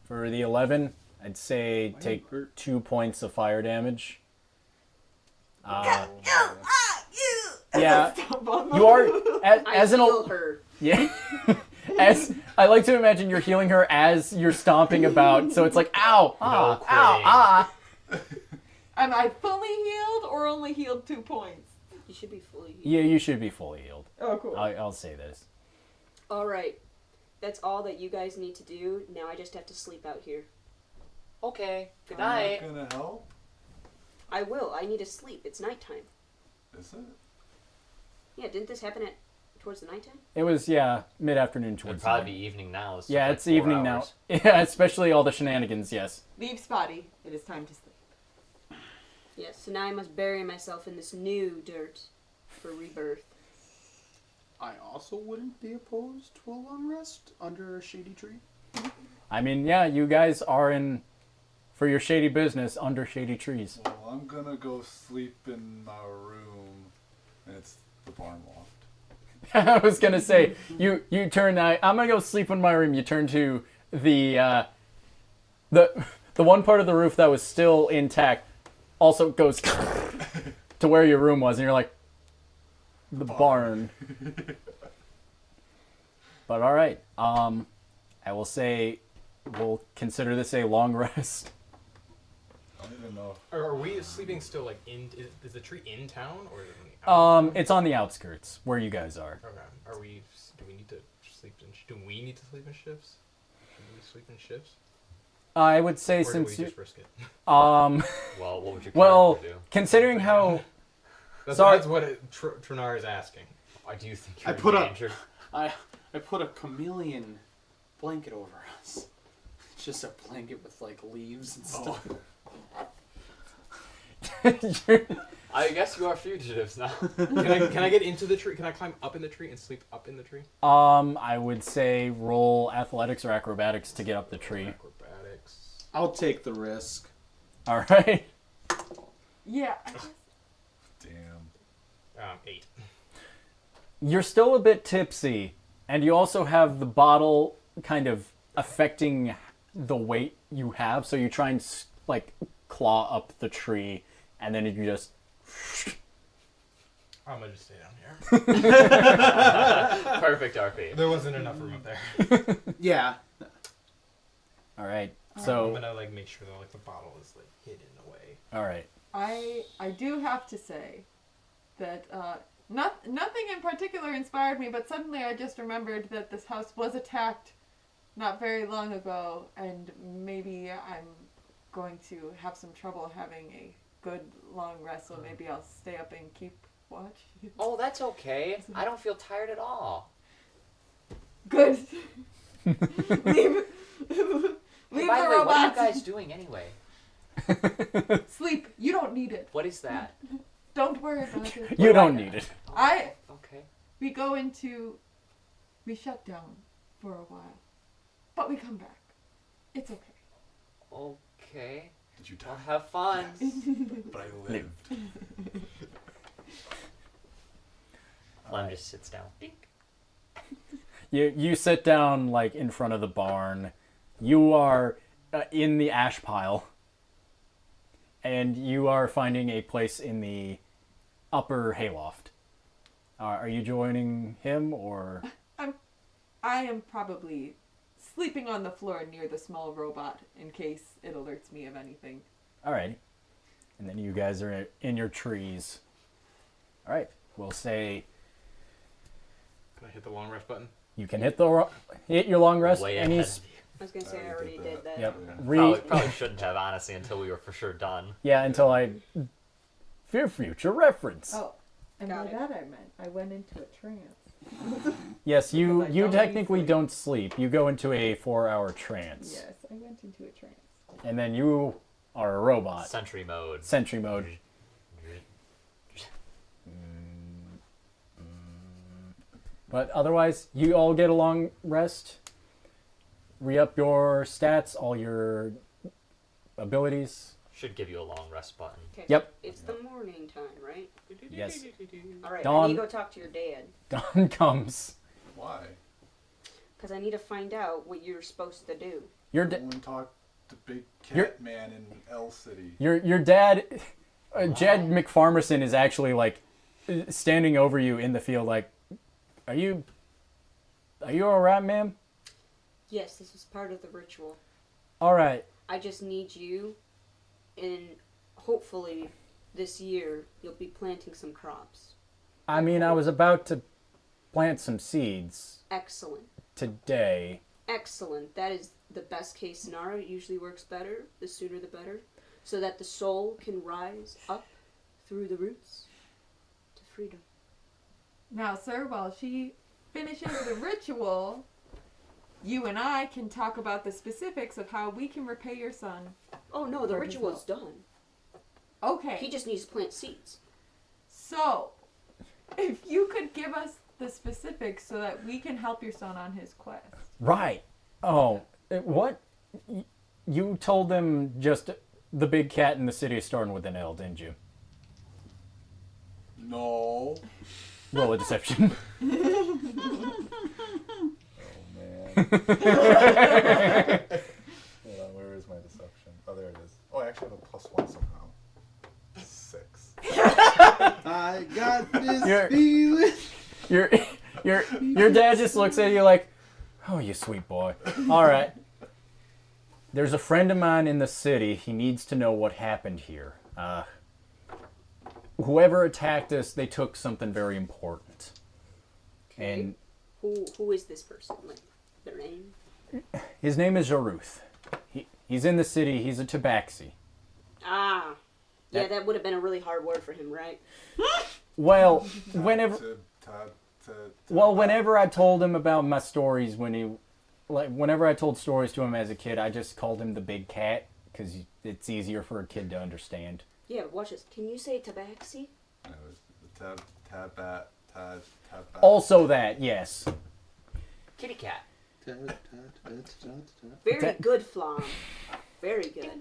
For the 11, I'd say take hurt. 2 points of fire damage. Oh, Yeah, you are I as an heal her. yeah. As I like to imagine, you're healing her as you're stomping about, so it's like ow, ah, No ow, quitting. ah. Am I fully healed or only healed 2 points? You should be fully healed. Yeah, you should be fully healed. Oh, cool. I'll say this. Alright. That's all that you guys need to do. Now I just have to sleep out here. Okay. Good I'm night. not gonna help. I will. I need to sleep. It's nighttime. Is it? Yeah, didn't this happen towards the nighttime? It was mid-afternoon It'd towards. probably night. be evening now. It's Yeah, like it's 4 evening hours. now. Yeah, especially all the shenanigans. Yes. Leave Spotty. It is time to sleep. Yes, so now I must bury myself in this new dirt for rebirth. I also wouldn't be opposed to a long rest under a shady tree. I mean, yeah, you guys are in for your shady business under shady trees. Well, I'm gonna go sleep in my room. And it's the barn loft. I was gonna say you turn. I'm gonna go sleep in my room. You turn to the one part of the roof that was still intact. Also goes to where your room was, and you're like, the barn. But all right. I will say we'll consider this a long rest. I don't even know. Are we sleeping still like in? Is the tree in town or is it in the out? It's on the outskirts where you guys are. Okay. Are we? Do we need to sleep in? Do we need to sleep in shifts? Should we sleep in shifts? I would say Or do since we you, just risk it? Well, what would your well, character do? considering how That's what Trinar is asking. Or do you think I you're put in up- danger? I put a chameleon blanket over us. It's just a blanket with like leaves and stuff. I guess you are fugitives now. Can I get into the tree? Can I climb up in the tree and sleep up in the tree? I would say roll athletics or acrobatics to get up the tree. Acrobatics. I'll take the risk. All right. Yeah. I guess. Damn. 8. You're still a bit tipsy, and you also have the bottle kind of affecting the weight you have, so you try and like claw up the tree, and then you just. I'm gonna just stay down here. Perfect RP. There wasn't enough room up there. Yeah. All right. I'm So. gonna like make sure that like the bottle is like hidden away. All right. I do have to say that nothing in particular inspired me, but suddenly I just remembered that this house was attacked not very long ago, and maybe I'm going to have some trouble having a good long rest, so maybe I'll stay up and keep watch. Oh, that's okay. I don't feel tired at all. Good. Leave Hey, leave by the the way, what are you robots. guys doing anyway? Sleep. You don't need it. What is that? Don't worry about it. You don't need it. Okay. We shut down for a while, but we come back. It's okay. Okay. Did you Well, die? have fun. But I lived. Lem just sits down. Dink. You sit down like in front of the barn. You are in the ash pile, and you are finding a place in the upper hayloft. Are you joining him or? I am probably sleeping on the floor near the small robot in case it alerts me of anything. All right, and then you guys are in your trees. All right, we'll say Can I hit the long rest button? you can hit your long rest. Way Any ahead. I was gonna say I already already did did that. that. yep. Probably, probably shouldn't have, honestly, until we were for sure done. Yeah, until I. For future reference. Oh, and by Got it. that I meant I went into a trance. Yes, you Because I don't technically sleep. don't sleep. You go into a 4-hour trance. Yes, I went into a trance. And then you are a robot. Sentry mode. Sentry mode. But otherwise, you all get a long rest. Re-up your stats, all your abilities. Should give you a long rest button. Okay. Yep. It's the morning time, right? Yes. All right. Dawn. I need to go talk to your dad Dawn comes. Why? because I need to find out what you're supposed to do. Your Go and talk to Big You're- Cat Man in L City. your dad, Jed McFarmerson, is actually like standing over you in the field. Like, are you all right, ma'am? Yes, this is part of the ritual. All right. I just need you, and hopefully this year you'll be planting some crops. I mean, I was about to plant some seeds Excellent. today. Excellent. That is the best case scenario. It usually works better. The sooner the better. So that the soul can rise up through the roots to freedom. Now, sir, while she finishes the ritual, you and I can talk about the specifics of how we can repay your son. Oh no, the For his ritual's done. Okay. He just needs to plant seeds. So, if you could give us the specifics so that we can help your son on his quest. Right. Oh, what? You told them just the big cat in the city starting with an L, didn't you? No. Roll a deception. Oh man. Hold on, where is my deception? Oh, there it is. Oh, I actually have a +1 somehow. 6. I got this You're- feeling. Your dad just looks at you like, oh, you sweet boy. All right. There's a friend of mine in the city. He needs to know what happened here. Whoever attacked us, they took something very important. And Who is this person? Like their name? his name is Jarod. He's in the city. He's a tabaxi. Ah. Yeah, that would have been a really hard word for him, right? Well, whenever To whenever I told him about my stories, whenever I told stories to him as a kid, I just called him the big cat because it's easier for a kid to understand. Yeah, watch this. Can you say tabaxi? Tabat. Also that, yes. Kitty cat. Very Ta- good, Flom. Very good.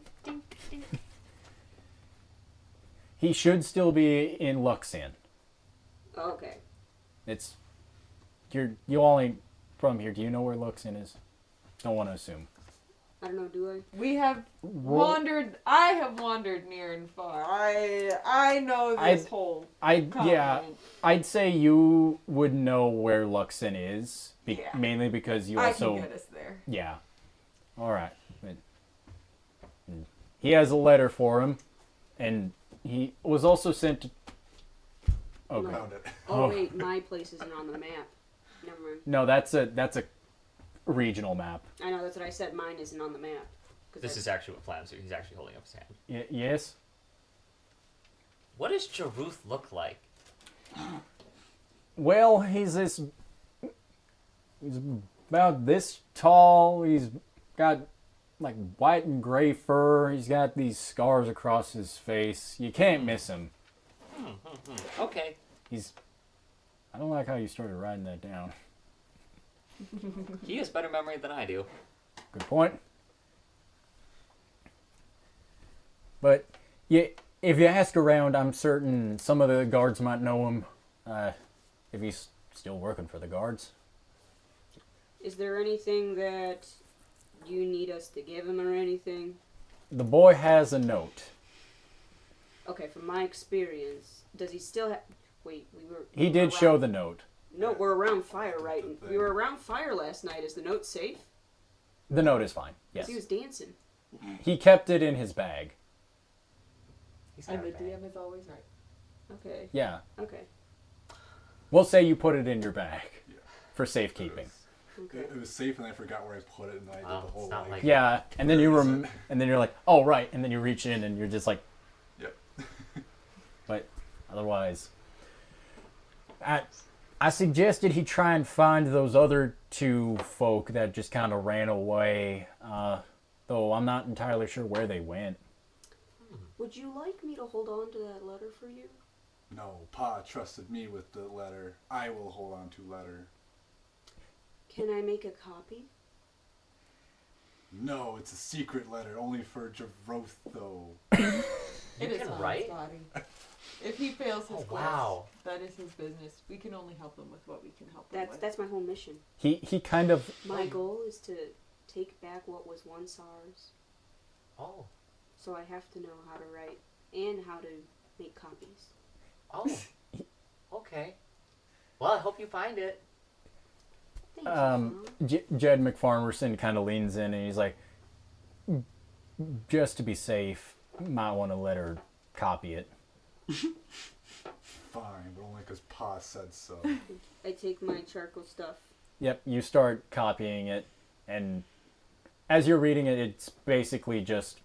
He should still be in Luxin. Okay. It's you all ain't from here. Do you know where Luxin is? Don't want to assume. I don't know, do I? We have Roll- wandered. I have wandered near and far. I know this whole. Yeah, I'd say you would know where Luxin is, Yeah. mainly because you I also can get us there. yeah. All right. He has a letter for him, and he was also sent to. Okay. Found it. Oh, Oh. wait, my place isn't on the map. Never mind. No, that's a regional map. I know, that's what I said. Mine isn't on the map. 'Cause This I- is actually what Flam's doing. He's actually holding up his hand. Yes. What does Jaruth look like? Well, he's about this tall. He's got like white and gray fur. He's got these scars across his face. You can't miss him. Okay. I don't like how you started writing that down. He has better memory than I do. Good point. But yeah, if you ask around, I'm certain some of the guards might know him. If he's still working for the guards. Is there anything that you need us to give him or anything? The boy has a note. Okay, from my experience, does he still have... Wait, He did show the note. No, we're around fire, right? We were around fire last night. Is the note safe? The note is fine, yes. He was dancing. He kept it in his bag. And the DM is always right. Okay. Yeah. Okay. We'll say you put it in your bag Yeah. for safekeeping. Okay. It was safe, and I forgot where I put it, and I did Wow, the whole it's not like- Yeah, and then and then you're like, oh right, and then you reach in and you're just like, Yep. but otherwise, I suggested he try and find those other two folk that just kind of ran away. Though I'm not entirely sure where they went. Would you like me to hold on to that letter for you? No, Pa trusted me with the letter. I will hold on to letter. Can I make a copy? No, it's a secret letter, only for Jarod, though. You It is can on his write? body. If he fails his Oh, quest, wow. that is his business. We can only help him with what we can help him with. That's my whole mission. He kind of My goal is to take back what was once ours. Oh. So I have to know how to write and how to make copies. Oh. Okay. Well, I hope you find it. Thank you, Mom. Jed McFarmerson kind of leans in and he's like, just to be safe, might want to let her copy it. Fine, but only because Pa said so. I take my charcoal stuff. Yep, you start copying it, and as you're reading it, it's basically just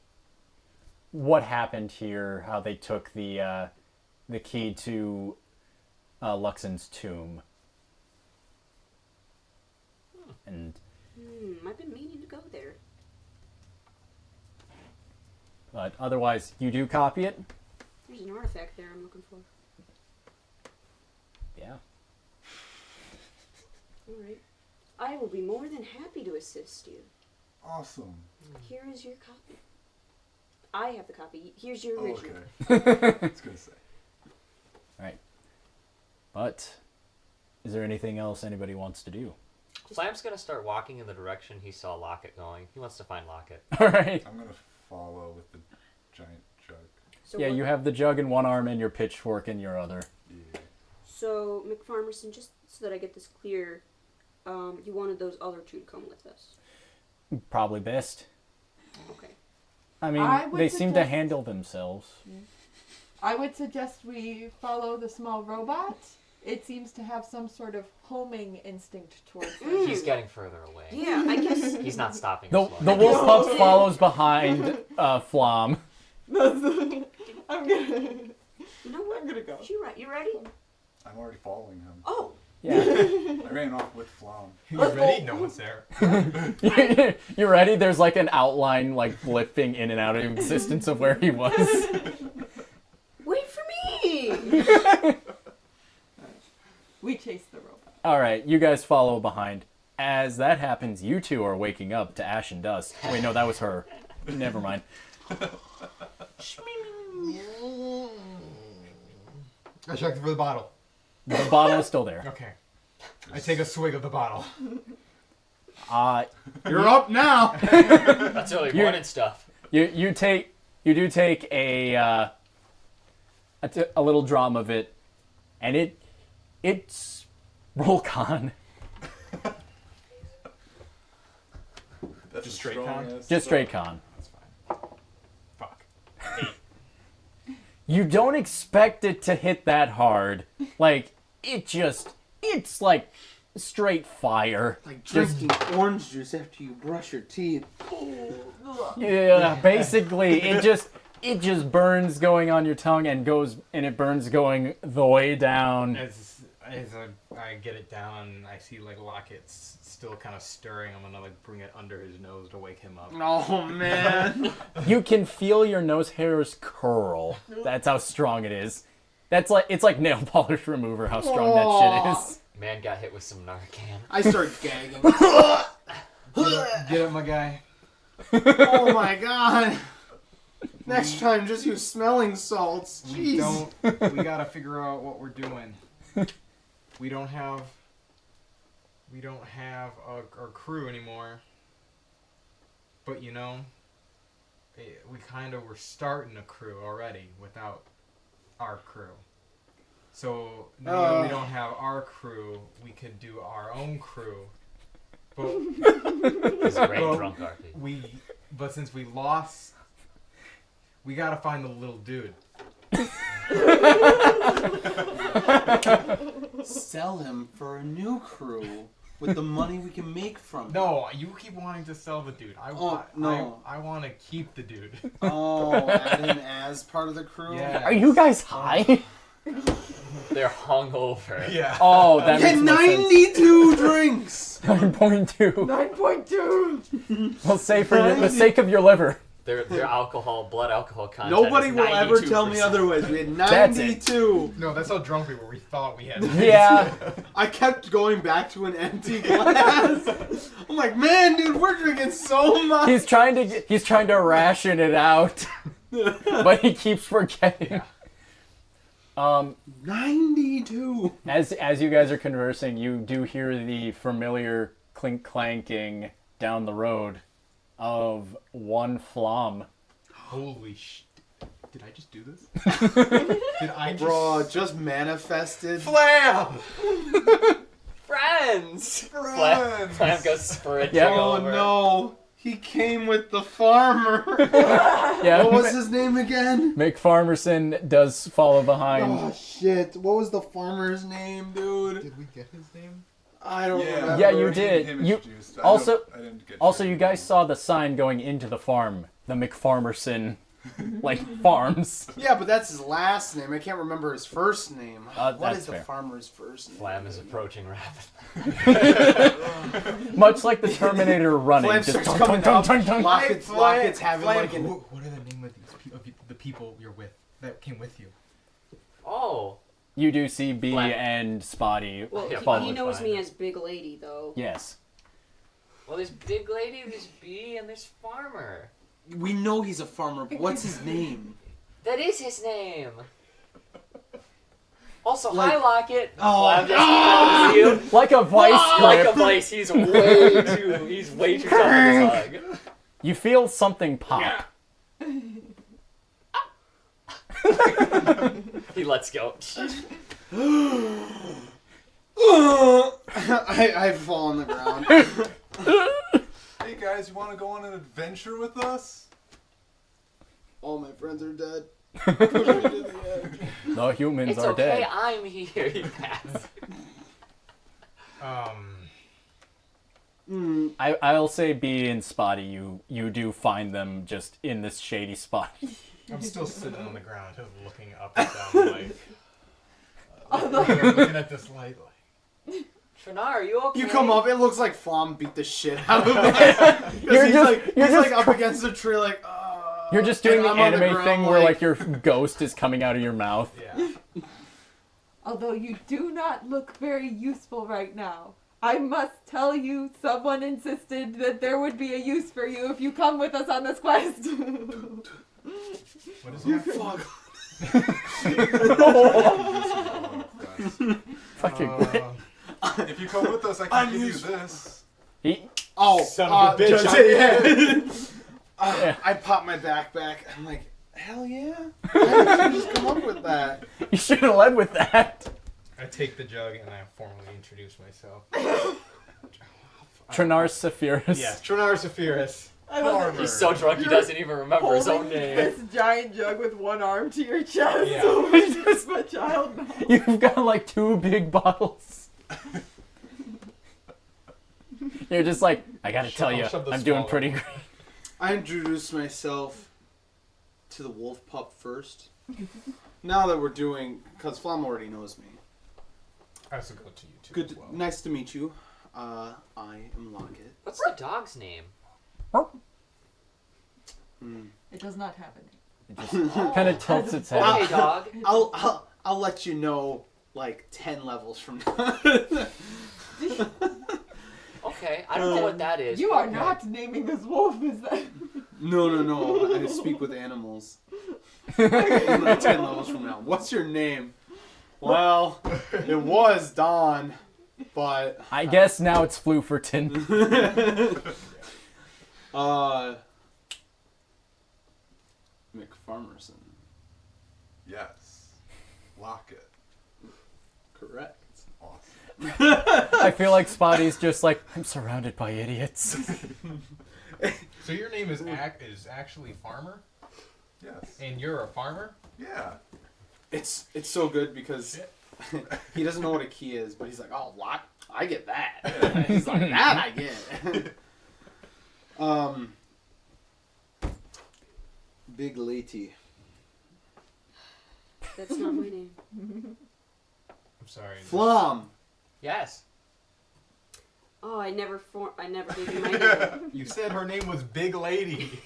what happened here, how they took the key to Luxon's tomb. And I've been meaning to go there. but otherwise, you do copy it. There's an artifact there I'm looking for. Yeah. Alright. I will be more than happy to assist you. Awesome. Here is your copy. I have the copy. Here's your Oh, original. okay. I was gonna say. Right. But is there anything else anybody wants to do? Flam's gonna start walking in the direction he saw Locket going. He wants to find Locket. All right. I'm gonna follow with the giant jug. So Yeah, what- you have the jug in one arm and your pitchfork in your other. Yeah. So, McFarmerson, just so that I get this clear, you wanted those other two to come with us. Probably best. Okay. I mean, I would they seem to suggest- handle themselves. I would suggest we follow the small robot. It seems to have some sort of homing instinct towards us. He's getting further away. Yeah, I guess. He's not stopping. The us long. the wolf pup follows behind Flom. I'm gonna. You know what? I'm gonna go. You ready? I'm already following him. Oh, Yeah. I ran off with Flom. You ready? No one's there. You ready? There's like an outline like blipping in and out of existence of where he was. wait for me! We chase the robot. All right, you guys follow behind. As that happens, you two are waking up to ash and dust. Wait, no, that was her. Never mind. I checked for the bottle. The bottle is still there. Okay. I take a swig of the bottle. You're up now. That's early You're- morning stuff. You do take a little drum of it, and it's roll con. That's Just a straight strong con? ass Just straight stuff. con. That's fine. Fuck. You don't expect it to hit that hard. Like it's like straight fire. Like drinking orange juice after you brush your teeth. Yeah, basically it just burns going on your tongue and it burns going the way down. As I get it down, I see like Lockett's still kind of stirring. I'm gonna like bring it under his nose to wake him up. Oh man. You can feel your nose hairs curl. That's how strong it is. It's like nail polish remover how strong that shit is. Man got hit with some Narcan. I start gagging. Get up, my guy. Oh my god. Next time, just use smelling salts. We Jeez. don't. We gotta figure out what we're doing. We don't have. We don't have our crew anymore. But you know, we kind of were starting a crew already without our crew. So now that we don't have our crew, we could do our own crew. But He's very drunk, RP. But since we lost, we gotta find the little dude. Sell him for a new crew with the money we can make from him. No, you keep wanting to sell the dude. I want to keep the dude. Oh, add him as part of the crew? Yeah. Are you guys high? They're hungover. Yeah. Oh, that Get makes more sense. 92 drinks! 9.2. 9.2. We'll say for the sake of your liver. Their blood alcohol content. Nobody is will ever 92%. tell me otherwise. We had That's it. 92. No, that's how drunk we were. We thought we had. Yeah. I kept going back to an empty glass. I'm like, man, dude, we're drinking so much. He's trying to ration it out, but he keeps forgetting. 92. As you guys are conversing, you do hear the familiar clink clanking down the road of one flom. Holy sh! Did I just do this? Did I just? Bro, just manifested. Flam! Friends. Friends! Flam goes sprinting Yeah. Oh over. no. He came with the farmer. Yeah. What was his name again? McFarmerson does follow behind. Oh shit. What was the farmer's name, dude? Did we get his name? I don't remember. Yeah, you did. Him You introduced. also- I didn't get Also, to you him. guys saw the sign going into the farm. The McFarmerson, farms. Yeah, but that's his last name. I can't remember his first name. What That's is the fair. farmer's first name? Flam is approaching rapidly. Much like the Terminator running. Flam Just starts tung, coming tung, up. tung, tung. Lockett's having Flam, like an... what are the name of the people you're with that came with you? Oh. You do see B Flam. and Spotty. Well, Yeah, he followed knows fine. me as Big Lady, though. Yes. Well, there's Big Lady, there's Bee, and there's Farmer. We know he's a farmer, but what's his name? That is his name. Also, Like- hi, Locket. Oh. Flam just follows you. Like a vice Like grip. a vice, he's way too tough in his hug. You feel something pop. He lets go. I fall on the ground. Hey guys, you want to go on an adventure with us? All my friends are dead. Push me to the edge. The humans It's are okay, dead. I'm here. He passed. I'll say B and Spotty, you do find them just in this shady spot. I'm still sitting on the ground, just looking up and down, looking at this light. Shana, are you okay? You come up, it looks like Flom beat the shit out of him. You're He's just- like up against the tree like, You're just doing the and I'm on anime ground, thing where like your ghost is coming out of your mouth. Yeah. Although you do not look very useful right now. I must tell you, someone insisted that there would be a use for you if you come with us on this quest. What is You that? fuck. Fucking If you come with us, I can give you useful. this. he, Oh, Son of a bitch, just- I- yeah. I pop my backpack. I'm like, hell yeah. Why did you just come up with that? you should have led with that. I take the jug and I formally introduce myself. Trinar Sephiroth. Yeah, Trinar Sephiroth. I love Farmer. He's so drunk he doesn't even remember his own name. this giant jug with one arm to your chest. Yeah. So it's just a child now. You've got like 2 big bottles. You're just like, I gotta tell you, shove the I'm doing swallow. pretty great. I introduced myself to the wolf pup first. Now that we're doing, because Flom already knows me. I also go to you too. Good, as well. nice to meet you. I am Locket. What's the dog's name? It does not have a name. It just kind of tilts its head. Okay, dog. I'll let you know like 10 levels from now. Okay, I don't know what that is. You are Okay. not naming this wolf, is that? No. I speak with animals. Like 10 levels from now. What's your name? Well, it was Don, but... I guess now it's Flooferton. McFarmerson. Yes. Lock it. Correct. Awesome. I feel like Spotty's just like, I'm surrounded by idiots. So your name is actually Farmer, Yes. and you're a farmer. Yeah. It's so good because he doesn't know what a key is, but he's like, oh, lock? I get that. He's like, that I get. Big Lady. That's not my name. I'm sorry. Flom. Yes. Oh, I never gave you my name. You said her name was Big Lady.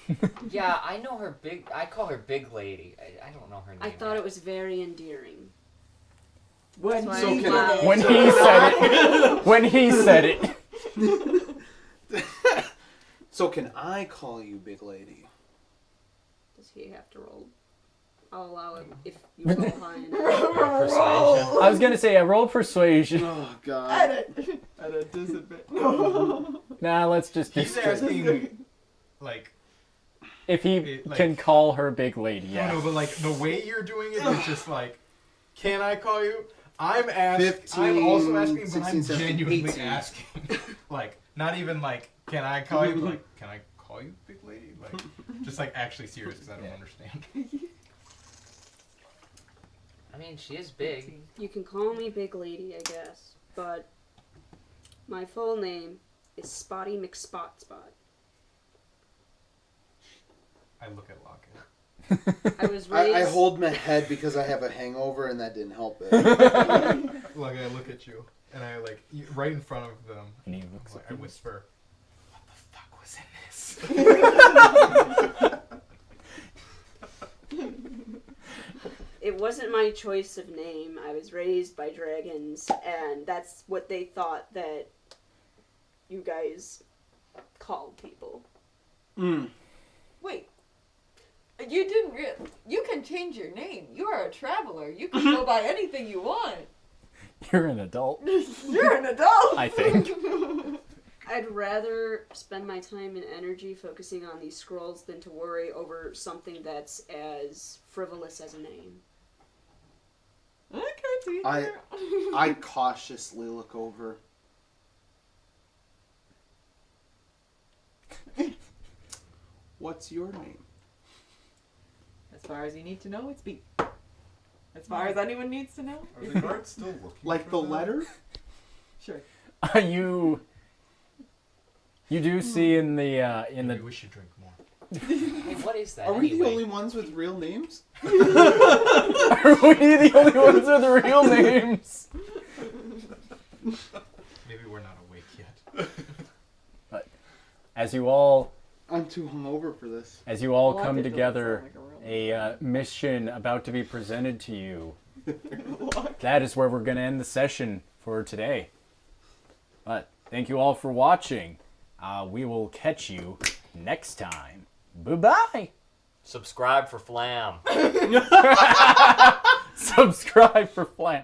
Yeah, I know her big. I call her Big Lady. I don't know her name. I thought it was very endearing. When That's So why I can love I- it. When he said it. So can I call you Big Lady? Does he have to roll? I'll allow it if you roll high enough. Persuasion. I was gonna say, I roll persuasion. Oh, God. At a disadvantage. Nah, let's just... He's asking, like, If he like- can call her Big Lady, I yeah. don't know, but like the way you're doing it is just like, can I call you? I'm also asking, but 16, I'm 17, genuinely 18. asking. Like, not even like, can I call you? But like, can I call you Big Lady? Like, just like actually serious because I don't understand. I mean, she is big. You can call me Big Lady, I guess, but my full name is Spotty McSpotspot. I look at Lockett. I was raised. I hold my head because I have a hangover, and that didn't help it. Like I look at you, and I like right in front of them. And he looks Like, I whisper, "What the fuck was in this?" It wasn't my choice of name. I was raised by dragons, and that's what they thought that you guys called people. Wait. You didn't you can change your name. You are a traveler. You can go by anything you want. You're an adult, You're an adult. I think. I'd rather spend my time and energy focusing on these scrolls than to worry over something that's as frivolous as a name. Okay, teacher. I cautiously look over. What's your name? As far as you need to know, it's B. As far as anyone needs to know, Are the guards still looking Like for the them? letter? sure. You do see in the Maybe we should drink more. Hey, what is that? Are we anyway? the only ones with real names? Are we the only ones with real names? Maybe we're not awake yet. As you all I'm too hungover for this. As you all Lockett come doesn't together, sound like a real mission about to be presented to you. That is where we're going to end the session for today. But thank you all for watching. We will catch you next time. Bye-bye. Subscribe for Flam. Subscribe for Flam.